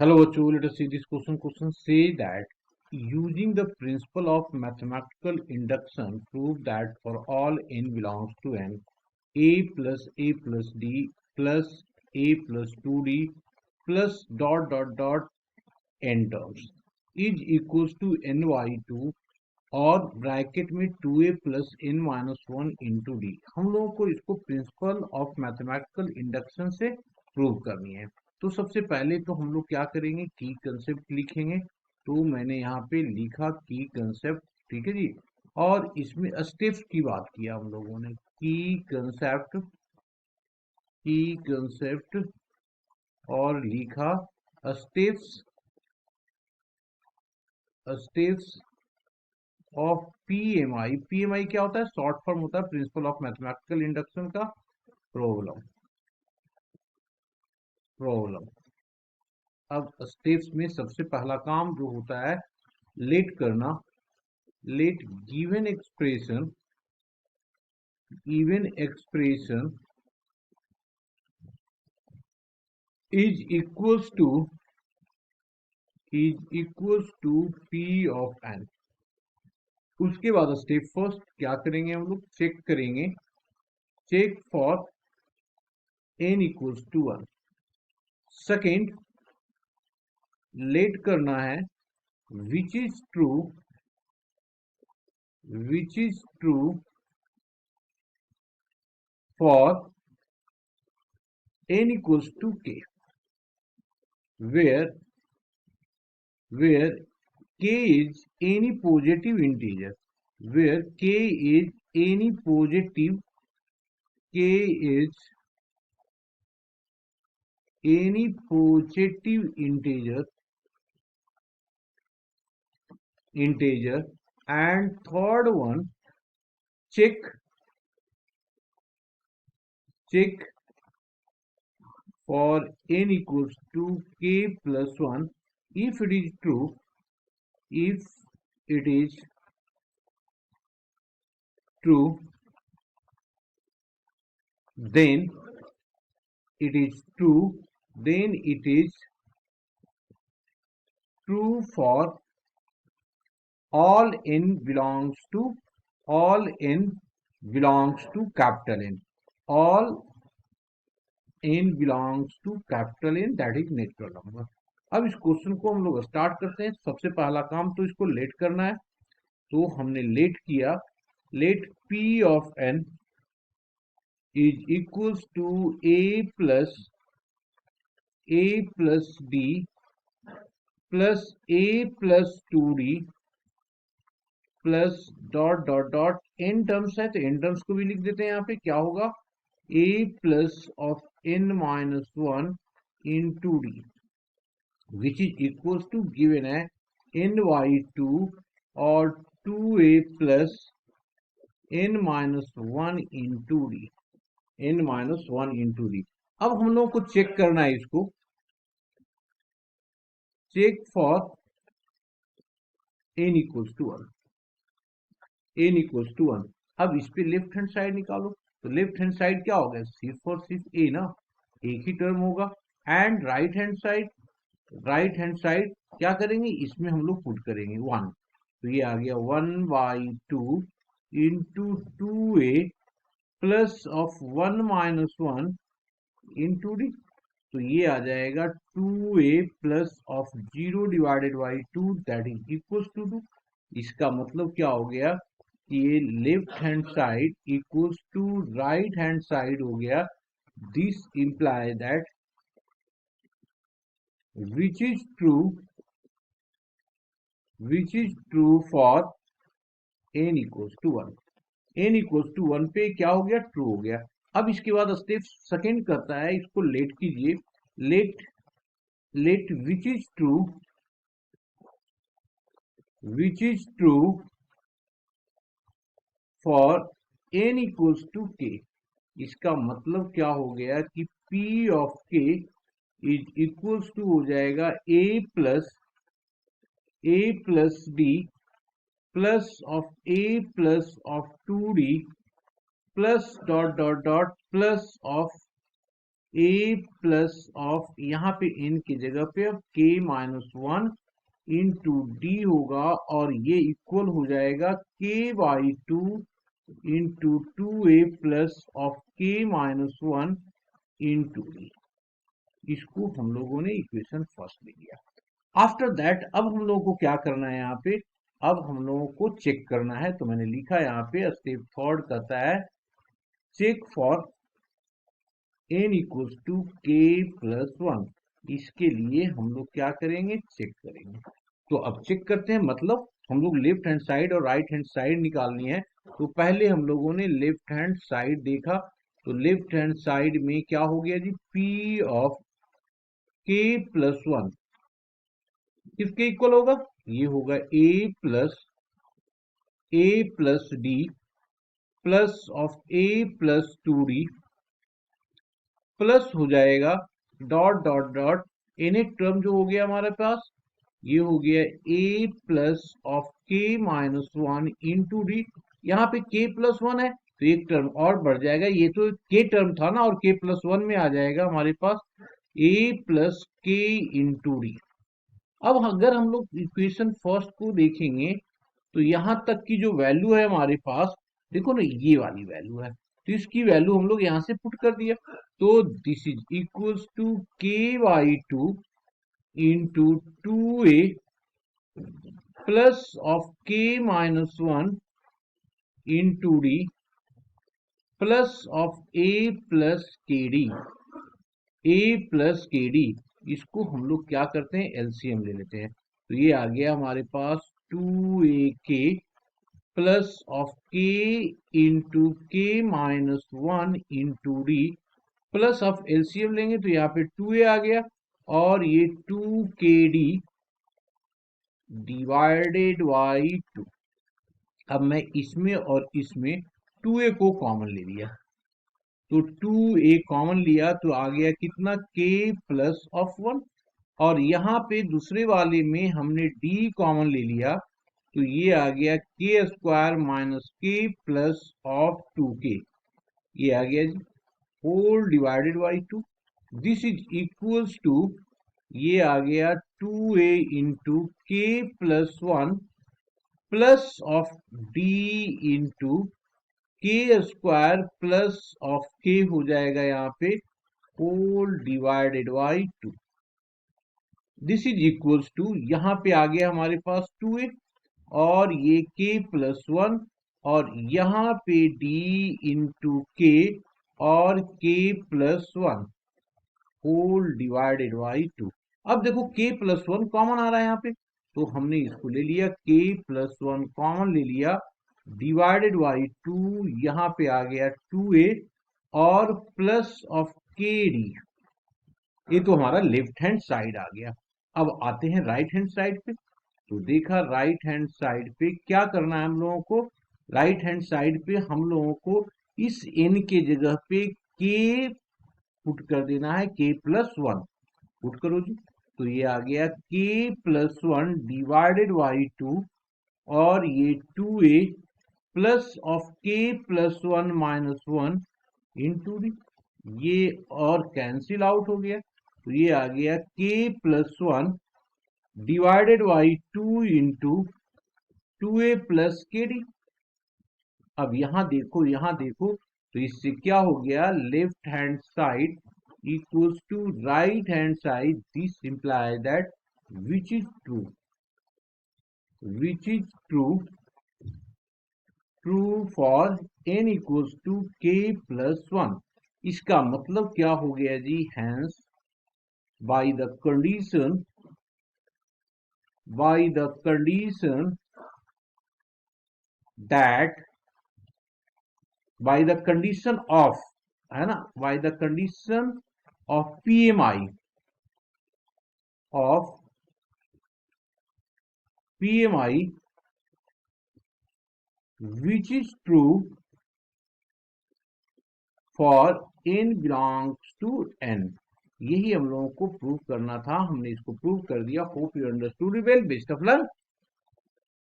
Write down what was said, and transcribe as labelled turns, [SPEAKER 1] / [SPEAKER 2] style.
[SPEAKER 1] Hello, Achu. Let us see this question. Question say that using the principle of mathematical induction, prove that for all n belongs to n, a plus d plus a plus 2d plus dot n terms is equals to ny2 और bracket में 2a plus N minus one into D. हम लोगों को इसको principle of mathematical induction से prove करनी है। तो सबसे पहले तो हम लोग क्या करेंगे, की कंसेप्ट लिखेंगे। तो मैंने यहाँ पे लिखा की कंसेप्ट, ठीक है जी। और इसमें स्टेप्स की बात किया हम लोगों ने, की कंसेप्ट और लिखा steps steps of PMI. PMI क्या होता है? शॉर्ट फॉर्म होता है प्रिंसिपल ऑफ मैथमेटिकल इंडक्शन का प्रॉब्लम। अब स्टेप्स में सबसे पहला काम जो होता है, लेट करना। Let given expression is equals to P of N. उसके बाद स्टेप फर्स्ट क्या करेंगे, हम लोग check for N equals to one. Second, let करना है which is true for n equals to k, where k is any positive integer, where k is any positive integer, and third one, check for n equals to k plus 1. If it is true, then it is true for all n belongs to capital N. All n belongs to capital N, that is natural number. अब इस question को हम लोग start करते हैं। सबसे पहला काम तो इसको लेट करना है। तो हमने लेट किया, let p of n is equals to a plus d plus a plus 2d plus dot N terms है, तो एन टर्म्स को भी लिख देते हैं। यहाँ पे क्या होगा, a plus of n minus one into D, which is equals to given है ny2 और 2a plus n minus one into D. अब हम लोगों को चेक करना है इसको, check for n equals to one. अब इस पे लेफ्ट हैंड साइड निकालो। तो लेफ्ट हैंड साइड क्या होगा, सिर्फ और सिर्फ a ना, एक ही टर्म होगा। एंड राइट हैंड साइड क्या करेंगे, इसमें हम लोग पुट करेंगे वन। तो ये आ गया 1/2 into 2a plus of 1 minus one into D. तो ये आ जाएगा 2a plus of 0 divided by 2, that is equals to 2। इसका मतलब क्या हो गया कि ये left hand side equals to right hand side हो गया। This imply that which is true for n equals to 1। n equals to 1 पे क्या हो गया, ट्रू हो गया। अब इसके बाद स्टेप सेकंड करता है, इसको लेट कीजिए। Let which is true for n equals to k। इसका मतलब क्या हो गया कि p of k is equals to हो जाएगा a plus d plus of a plus of 2d plus dot plus of A plus of यहाँ पे n की जगह पे अब k minus one into D होगा और ये इक्वल हो जाएगा k by two into two A plus of k minus one into D. इसको हम लोगों ने इक्वेशन फर्स्ट ले लिया। आफ्टर दैट अब हम लोगों को क्या करना है यहाँ पे, अब हम लोगों को चेक करना है। तो मैंने लिखा यहाँ पे स्टेप थर्ड कहता है check for n equals to k plus one. इसके लिए हम लोग क्या करेंगे, चेक करेंगे। तो अब चेक करते हैं, मतलब हम लोग लेफ्ट हैंड साइड और राइट हैंड साइड निकालनी है। तो पहले हम लोगों ने लेफ्ट हैंड साइड देखा, तो लेफ्ट हैंड साइड में क्या हो गया जी, p of k plus one किसके इक्वल होगा, ये होगा a plus d plus of A plus two d plus हो जाएगा डॉट डॉट डॉट एन एक टर्म जो हो गया हमारे पास, ये हो गया a plus of k minus one into d. यहाँ पे के प्लस वन है तो एक टर्म और बढ़ जाएगा, ये तो के टर्म था ना और के प्लस वन में आ जाएगा हमारे पास ए प्लस के इंटू डी। अब अगर हम लोग इक्वेशन फर्स्ट को देखेंगे तो यहां तक की जो वैल्यू है हमारे पास, देखो ना ये वाली वैल्यू है, तो इसकी वैल्यू हम लोग यहां से पुट कर दिया। तो this is equals to k by two into two A plus of k minus one into d plus of A plus k d, a plus k d. इसको हम लोग क्या करते हैं, एलसीएम ले लेते हैं। तो ये आ गया हमारे पास टू ए के प्लस ऑफ के इंटू के minus one into d plus of LCM लेंगे तो यहाँ पे टू ए आ गया और ये टू के डी डिवाइडेड बाई टू। अब मैं इसमें और इसमें टू ए को कॉमन ले लिया, तो टू ए कॉमन लिया तो आ गया कितना, के प्लस ऑफ वन। और यहाँ पे दूसरे वाले में हमने डी कॉमन ले लिया तो ये आ गया k square minus k plus of two k, ये आ गया जी whole divided by two. This is equals to, ये आ गया two a into k plus one plus of d into k square plus of k हो जाएगा यहाँ पे whole divided by two. This is equals to, यहाँ पे आ गया हमारे पास टू ए और ये के प्लस वन और यहाँ पे डी इंटू के और k plus one whole divided by two. अब देखो के प्लस वन कॉमन आ रहा है यहाँ पे, तो हमने इसको ले लिया, के प्लस वन कॉमन ले लिया डिवाइडेड बाई टू, यहाँ पे आ गया टू ए और प्लस ऑफ के डी। ये तो हमारा लेफ्ट हैंड साइड आ गया। अब आते हैं राइट हैंड साइड पे। तो देखा राइट हैंड साइड पे क्या करना है हम लोगों को, राइट हैंड साइड पे हम लोगों को इस n के जगह पे k पुट कर देना है, k प्लस वन पुट करो जी। तो ये आ गया k plus one divided by two और ये two A plus of k plus one minus one into d, ये और कैंसिल आउट हो गया। तो ये आ गया k plus one divided by two into two A plus k D. अब यहाँ देखो, यहाँ देखो, तो इससे क्या हो गया, left hand side equals to right hand side. This implies that which is true, which is true, true for n equals to k plus one. इसका मतलब क्या हो गया जी, hence by the condition, by the condition that, by the condition of, है ना, by the condition of PMI, of PMI which is true for n belongs to n। यही हम लोगों को प्रूव करना था, हमने इसको प्रूव कर दिया। Hope you understood well, best of luck.